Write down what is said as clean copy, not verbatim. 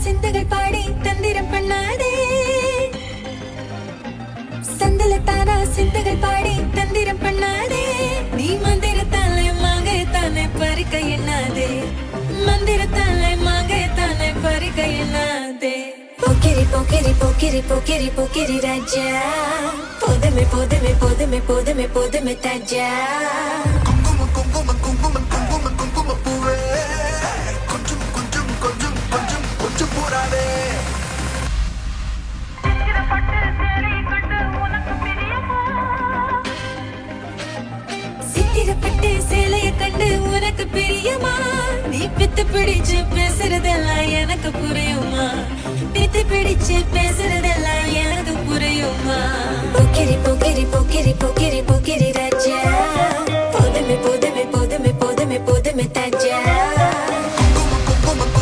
சிந்துகள் பாடி தந்திரம் பண்ணாதே. சந்தலத்தானா சிந்துகள் பாடி தந்திரம் பண்ணாதே. நீ மந்திரத்தாலே மாங்கத்தானே பறிக்க எண்ணாதே. மந்திரத்தாலே மாங்கத்தானே பறிக்க எண்ணாதே. போக்கிரி போக்கிரி போக்கிரி போக்கிரி போக்கிரி ராஜா, போதுமே போதுமே போதுமே போதுமே போதுமே தாஜா. குங்கும குங்கும குங்கும குங்கும குங்கும பூவே, கொஞ்சம் கொஞ்சம் கொஞ்சம் கொஞ்சம் கொஞ்சம் பூராவே. சித்திரப்பட்டு சேலைய கண்டு உனக்கு பிரியமா? நீ பித்து பிடிச்சு